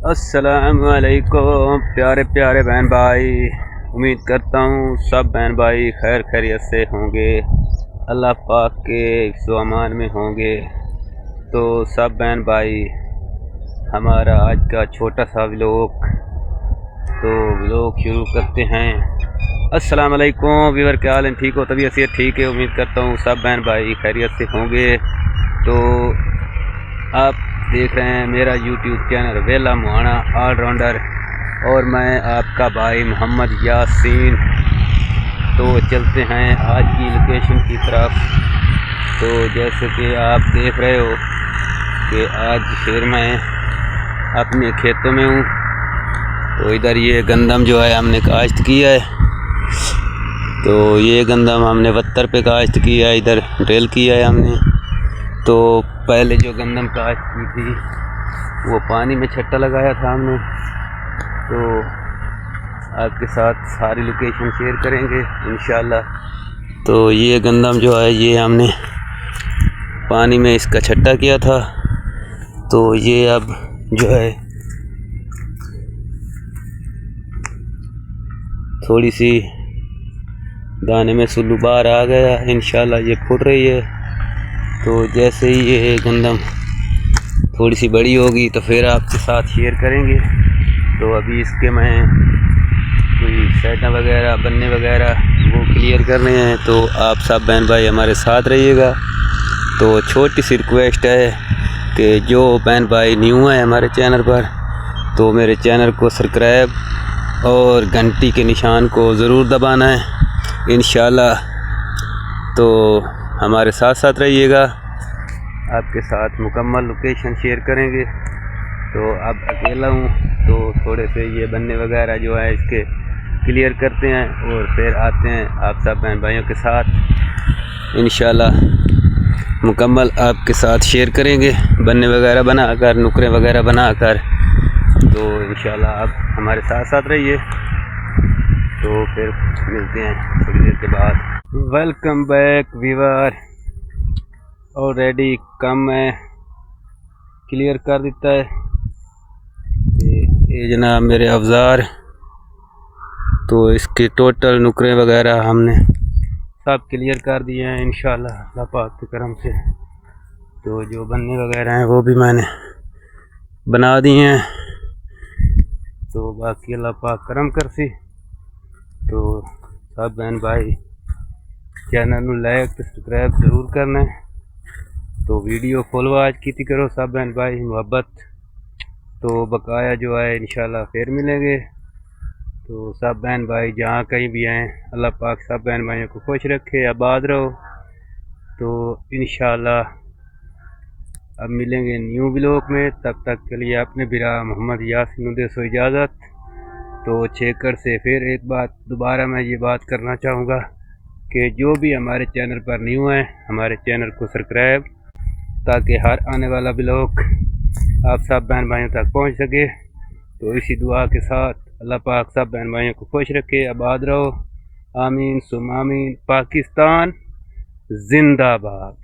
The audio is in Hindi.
अस्सलामुअलैकुम प्यारे प्यारे बहन भाई। उम्मीद करता हूँ सब बहन भाई खैर खैरियत से होंगे, अल्लाह पाक के हिफ्ज़-ओ-अमान में होंगे। तो सब बहन भाई हमारा आज का छोटा सा व्लॉग शुरू करते हैं। अस्सलाम वालेकुम व्यूअर, क्या हाल है? ठीक हो? तबीयत से ठीक है? उम्मीद करता हूँ सब बहन भाई खैरियत से होंगे। तो आप देख रहे हैं मेरा यूट्यूब चैनल वेला मुहाना ऑलराउंडर और मैं आपका भाई मोहम्मद यासीन। तो चलते हैं आज की लोकेशन की तरफ। तो जैसे कि आप देख रहे हो कि आज फिर मैं अपने खेतों में हूँ। तो इधर ये गंदम जो है हमने काश्त किया है। तो ये गंदम हमने वत्तर पे काश्त किया है, इधर ड्रिल किया है हमने। तो पहले जो गंदम काश्त की थी वो पानी में छट्टा लगाया था हमने। तो आपके साथ सारी लोकेशन शेयर करेंगे इंशाल्लाह। तो ये गंदम जो है ये हमने पानी में इसका छट्टा किया था। तो ये अब जो है थोड़ी सी दाने में सुल्लू बाहर आ गया, इंशाल्लाह ये फूट रही है। तो जैसे ही ये गंदम थोड़ी सी बड़ी होगी तो फिर आपके साथ शेयर करेंगे। तो अभी इसके मैं कोई साइड वगैरह बनने वगैरह वो क्लियर कर रहे हैं। तो आप सब बहन भाई हमारे साथ रहिएगा। तो छोटी सी रिक्वेस्ट है कि जो बहन भाई न्यू है हमारे चैनल पर तो मेरे चैनल को सब्सक्राइब और घंटी के निशान को ज़रूर दबाना है इंशाल्लाह। तो हमारे साथ साथ रहिएगा, आपके साथ मुकम्मल लोकेशन शेयर करेंगे। तो अब अकेला हूँ तो थोड़े से ये बनने वगैरह जो है इसके क्लियर करते हैं और फिर आते हैं आप सब बहन भाइयों के साथ इंशाल्लाह मुकम्मल आपके साथ शेयर करेंगे बनने वगैरह बनाकर, नुकरे वगैरह बनाकर। तो इंशाल्लाह आप हमारे साथ साथ रहिए। तो फिर मिलते हैं थोड़ी देर के बाद। Welcome back viewer. ऑलरेडी काम में क्लियर कर देता है ये जनाब मेरे अवजार। तो इसके टोटल नुकरे वगैरह हमने सब क्लियर कर दिए हैं इंशाल्लाह अल्लाह पाक के करम से। तो जो बनने वगैरह हैं वो भी मैंने बना दिए हैं। तो बाकी अल्लाह पाक करम कर सी। तो सब बहन भाई चैनल ਨੂੰ लाइक ਤੇ सब्सक्राइब ज़रूर करना है। तो वीडियो फॉलो आज की करो सब बहन भाई मोहब्बत। तो बकाया जो है इंशाल्लाह फिर मिलेंगे। तो सब बहन भाई जहाँ कहीं भी आएँ अल्लाह पाक सब बहन भाइयों को खुश रखे, आबाद रहो। तो इंशाल्लाह अब मिलेंगे न्यू व्लॉग में। तब तक के लिए अपने बिरा मोहम्मद यासीन दे सो इजाज़त। तो चेकर से फिर एक बात दोबारा मैं ये बात करना चाहूँगा कि जो भी हमारे चैनल पर न्यू है हमारे चैनल को सब्सक्राइब, ताकि हर आने वाला व्लॉग आप सब बहन भाइयों तक पहुंच सके। तो इसी दुआ के साथ अल्लाह पाक सब बहन भाइयों को खुश रखे, आबाद रहो। आमीन सुम आमीन। पाकिस्तान जिंदाबाद।